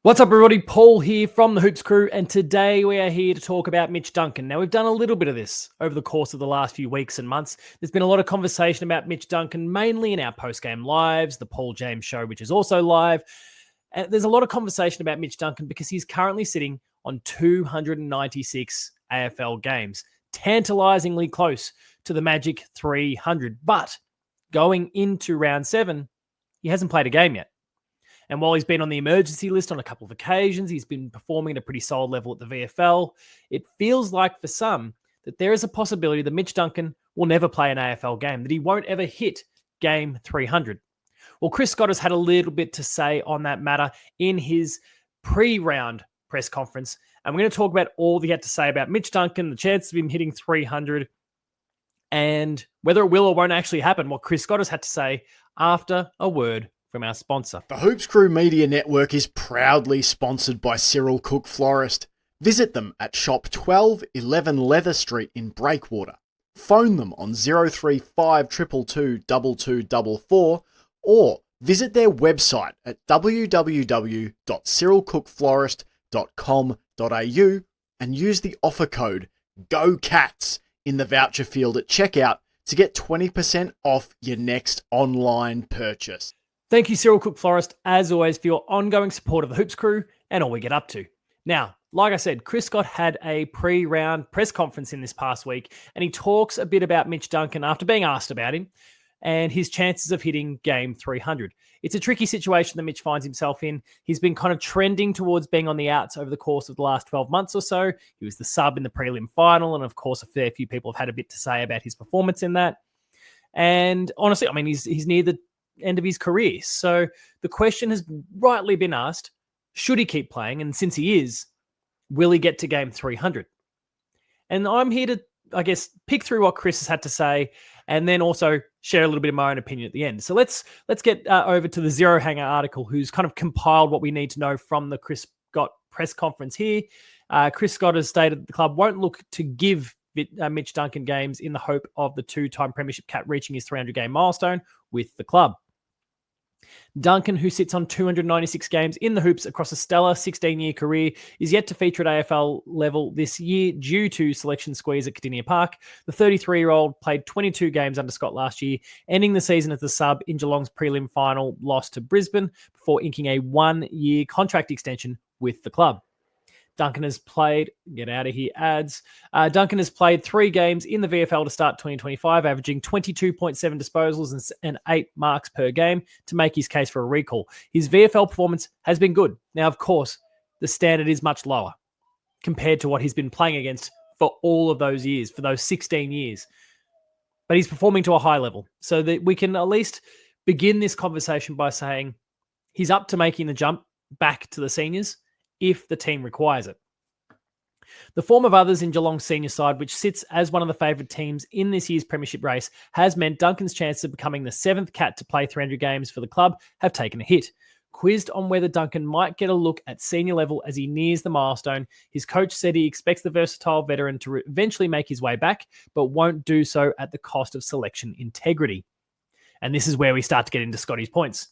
What's up, everybody? Paul here from the Hoops Crew, and today we are here to talk about Mitch Duncan. Now, we've done a little bit of this over the course of the last few weeks and months. There's been a lot of conversation about Mitch Duncan, mainly in our post-game lives, the Paul James show, which is also live. And there's a lot of conversation about Mitch Duncan because he's currently sitting on 296 AFL games, tantalizingly close to the magic 300. But going into round 7, he hasn't played a game yet. And while he's been on the emergency list on a couple of occasions, he's been performing at a pretty solid level at the VFL. It feels like for some that there is a possibility that Mitch Duncan will never play an AFL game, that he won't ever hit game 300. Well, Chris Scott has had a little bit to say on that matter in his pre-round press conference. And we're going to talk about all he had to say about Mitch Duncan, the chances of him hitting 300, and whether it will or won't actually happen, what Chris Scott has had to say after a word from our sponsor. The Hoops Crew Media Network is proudly sponsored by Cyril Cook Florist. Visit them at shop 1211 Leather Street in Breakwater. Phone them on 035 222 2244 or visit their website at www.cyrilcookflorist.com.au and use the offer code GOCATS in the voucher field at checkout to get 20% off your next online purchase. Thank you, Cyril Cook Florist, as always, for your ongoing support of the Hoops Crew and all we get up to. Now, like I said, Chris Scott had a pre-round press conference in this past week, and he talks a bit about Mitch Duncan after being asked about him and his chances of hitting game 300. It's a tricky situation that Mitch finds himself in. He's been kind of trending towards being on the outs over the course of the last 12 months or so. He was the sub in the prelim final, and of course, a fair few people have had a bit to say about his performance in that. And honestly, I mean, he's near the end of his career. So the question has rightly been asked, should he keep playing? And since he is, will he get to game 300? And I'm here to, I guess, pick through what Chris has had to say and then also share a little bit of my own opinion at the end. So let's get over to the Zero Hanger article, who's kind of compiled what we need to know from the Chris Scott press conference here. Chris Scott has stated that the club won't look to give Mitch Duncan games in the hope of the two-time premiership cat reaching his 300-game milestone with the club. Duncan, who sits on 296 games in the Hoops across a stellar 16-year career, is yet to feature at AFL level this year due to selection squeeze at Cardinia Park. The 33-year-old played 22 games under Scott last year, ending the season as the sub in Geelong's prelim final loss to Brisbane before inking a one-year contract extension with the club. Duncan has played, Duncan has played 3 games in the VFL to start 2025, averaging 22.7 disposals and 8 marks per game to make his case for a recall. His VFL performance has been good. Now, of course, the standard is much lower compared to what he's been playing against for all of those years, for those 16 years. But he's performing to a high level so that we can at least begin this conversation by saying he's up to making the jump back to the seniors if the team requires it. The form of others in Geelong's senior side, which sits as one of the favoured teams in this year's premiership race, has meant Duncan's chances of becoming the 7th cat to play 300 games for the club have taken a hit. Quizzed on whether Duncan might get a look at senior level as he nears the milestone, his coach said he expects the versatile veteran to eventually make his way back, but won't do so at the cost of selection integrity. And this is where we start to get into Scotty's points.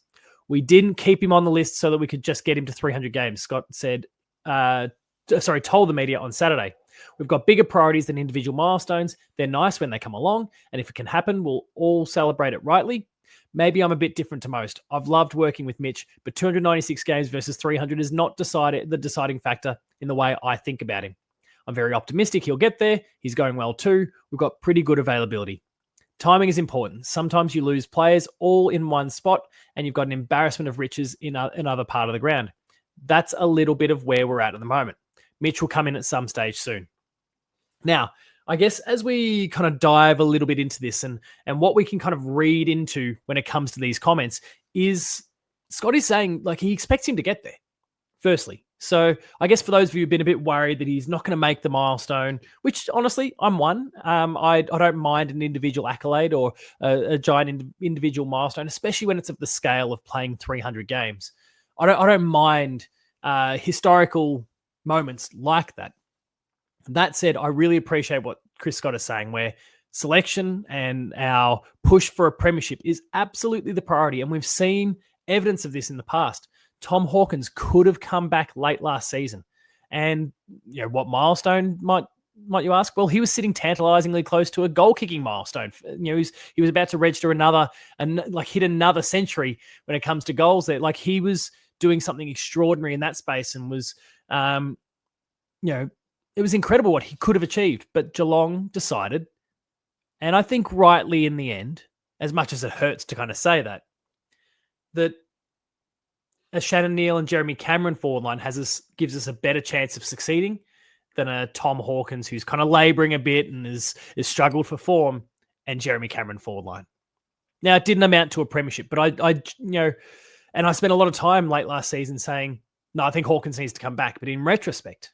We didn't keep him on the list so that we could just get him to 300 games, Scott said, told the media on Saturday. We've got bigger priorities than individual milestones. They're nice when they come along, and if it can happen, we'll all celebrate it rightly. Maybe I'm a bit different to most. I've loved working with Mitch, but 296 games versus 300 is not the deciding factor in the way I think about him. I'm very optimistic he'll get there. He's going well too. We've got pretty good availability. Timing is important. Sometimes you lose players all in one spot and you've got an embarrassment of riches in another part of the ground. That's a little bit of where we're at the moment. Mitch will come in at some stage soon. Now, I guess as we kind of dive a little bit into this and what we can kind of read into when it comes to these comments is Scotty's saying like he expects him to get there, firstly. So I guess for those of you who've been a bit worried that he's not going to make the milestone, which honestly, I'm one. I don't mind an individual accolade or a giant individual milestone, especially when it's of the scale of playing 300 games. I don't mind historical moments like that. That said, I really appreciate what Chris Scott is saying, where selection and our push for a premiership is absolutely the priority. And we've seen evidence of this in the past. Tom Hawkins could have come back late last season. And what milestone might you ask? Well, he was sitting tantalizingly close to a goal-kicking milestone. He was about to register hit another century when it comes to goals there. Like, he was doing something extraordinary in that space and was, it was incredible what he could have achieved. But Geelong decided, and I think rightly in the end, as much as it hurts to kind of say that a Shannon Neal and Jeremy Cameron forward line gives us a better chance of succeeding than a Tom Hawkins who's kind of labouring a bit and is struggled for form, and Jeremy Cameron forward line. Now, it didn't amount to a premiership, but and I spent a lot of time late last season saying, no, I think Hawkins needs to come back. But in retrospect,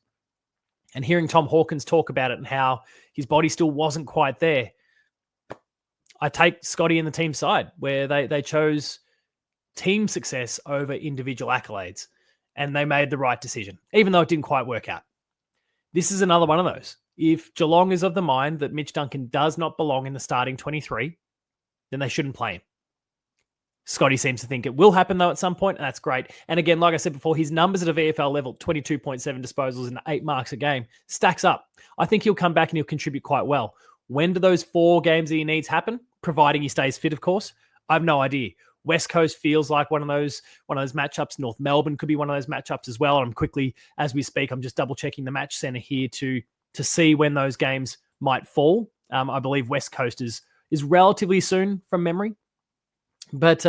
and hearing Tom Hawkins talk about it and how his body still wasn't quite there, I take Scotty and the team side, where they chose team success over individual accolades, and they made the right decision, even though it didn't quite work out. This is another one of those. If Geelong is of the mind that Mitch Duncan does not belong in the starting 23, then they shouldn't play him. Scotty seems to think it will happen, though, at some point, and that's great. And again, like I said before, his numbers at a VFL level, 22.7 disposals and 8 marks a game, stacks up. I think he'll come back and he'll contribute quite well. When do those 4 games that he needs happen? Providing he stays fit, of course. I have no idea. West Coast feels like one of those matchups. North Melbourne could be one of those matchups as well. And I'm quickly, as we speak, I'm just double checking the match center here to see when those games might fall. I believe West Coast is relatively soon from memory. But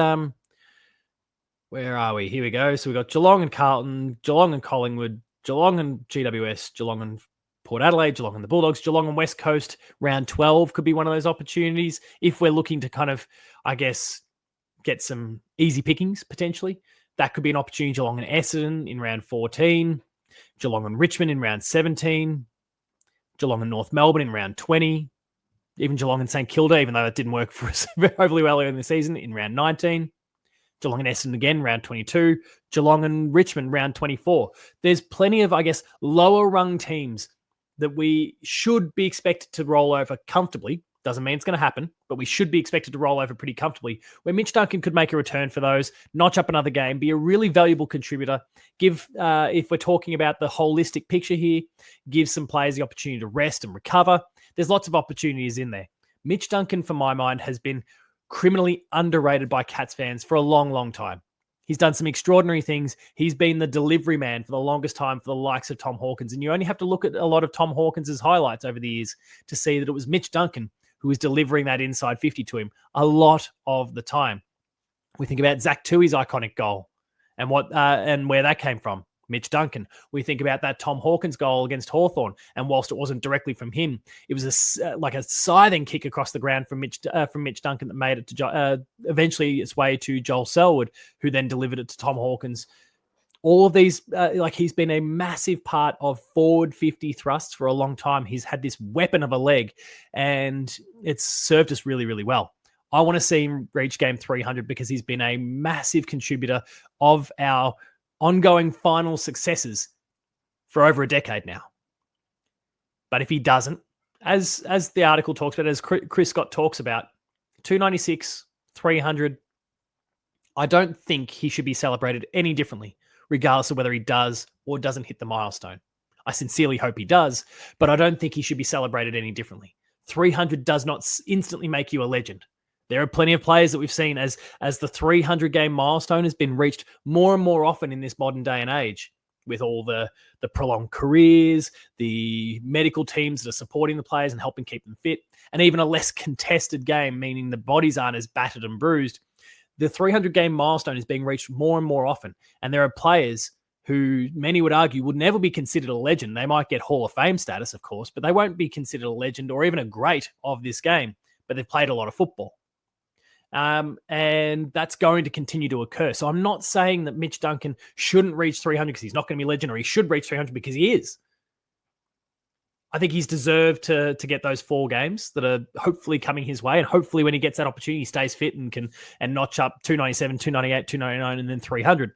where are we? Here we go. So we've got Geelong and Carlton, Geelong and Collingwood, Geelong and GWS, Geelong and Port Adelaide, Geelong and the Bulldogs, Geelong and West Coast. Round 12 could be one of those opportunities if we're looking to kind of, I guess, get some easy pickings potentially. That could be an opportunity. Geelong and Essendon in round 14, Geelong and Richmond in round 17, Geelong and North Melbourne in round 20, even Geelong and St Kilda, even though it didn't work for us overly well earlier in the season, in round 19. Geelong and Essendon again, round 22. Geelong and Richmond, round 24. There's plenty of, I guess, lower rung teams that we should be expected to roll over comfortably. Doesn't mean it's going to happen, but we should be expected to roll over pretty comfortably, where Mitch Duncan could make a return for those, notch up another game, be a really valuable contributor, give, if we're talking about the holistic picture here, give some players the opportunity to rest and recover. There's lots of opportunities in there. Mitch Duncan, for my mind, has been criminally underrated by Cats fans for a long, long time. He's done some extraordinary things. He's been the delivery man for the longest time for the likes of Tom Hawkins. And you only have to look at a lot of Tom Hawkins' highlights over the years to see that it was Mitch Duncan who was delivering that inside 50 to him a lot of the time. We think about Zach Tui's iconic goal and where that came from. Mitch Duncan. We think about that Tom Hawkins goal against Hawthorn, and whilst it wasn't directly from him, it was like a scything kick across the ground from Mitch Duncan that made it to eventually its way to Joel Selwood, who then delivered it to Tom Hawkins. All of these, he's been a massive part of forward 50 thrusts for a long time. He's had this weapon of a leg, and it's served us really, really well. I want to see him reach game 300 because he's been a massive contributor of our ongoing final successes for over a decade now. But if he doesn't, as the article talks about, as Chris Scott talks about, 296, 300, I don't think he should be celebrated any differently, regardless of whether he does or doesn't hit the milestone. I sincerely hope he does, but I don't think he should be celebrated any differently. 300 does not instantly make you a legend. There are plenty of players that we've seen as the 300 game milestone has been reached more and more often in this modern day and age, with all the prolonged careers, the medical teams that are supporting the players and helping keep them fit, and even a less contested game, meaning the bodies aren't as battered and bruised. The 300 game milestone is being reached more and more often, and there are players who many would argue would never be considered a legend. They might get Hall of Fame status, of course, but they won't be considered a legend or even a great of this game, but they've played a lot of football. And that's going to continue to occur. So I'm not saying that Mitch Duncan shouldn't reach 300 because he's not going to be a legend, or he should reach 300 because he is. I think he's deserved to get those 4 games that are hopefully coming his way. And hopefully when he gets that opportunity, he stays fit and can notch up 297, 298, 299, and then 300.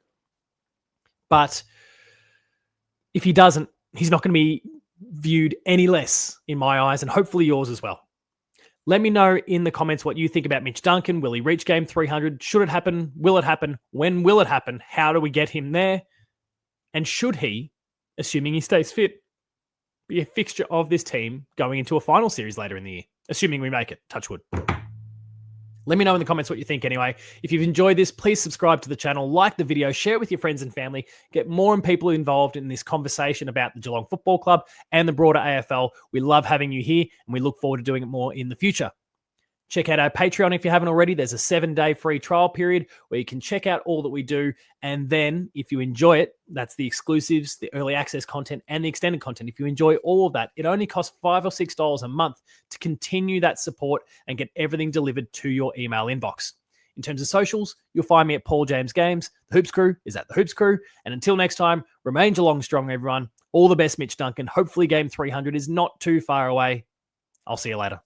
But if he doesn't, he's not going to be viewed any less in my eyes, and hopefully yours as well. Let me know in the comments what you think about Mitch Duncan. Will he reach game 300? Should it happen? Will it happen? When will it happen? How do we get him there? And should he, assuming he stays fit, be a fixture of this team going into a final series later in the year? Assuming we make it. Touch wood. Let me know in the comments what you think anyway. If you've enjoyed this, please subscribe to the channel, like the video, share it with your friends and family, get more people involved in this conversation about the Geelong Football Club and the broader AFL. We love having you here and we look forward to doing it more in the future. Check out our Patreon if you haven't already. There's a 7-day free trial period where you can check out all that we do. And then if you enjoy it, that's the exclusives, the early access content, and the extended content. If you enjoy all of that, it only costs $5 or $6 a month to continue that support and get everything delivered to your email inbox. In terms of socials, you'll find me at Paul James Games. The Hoops Crew is at The Hoops Crew. And until next time, remain Geelong strong, everyone. All the best, Mitch Duncan. Hopefully game 300 is not too far away. I'll see you later.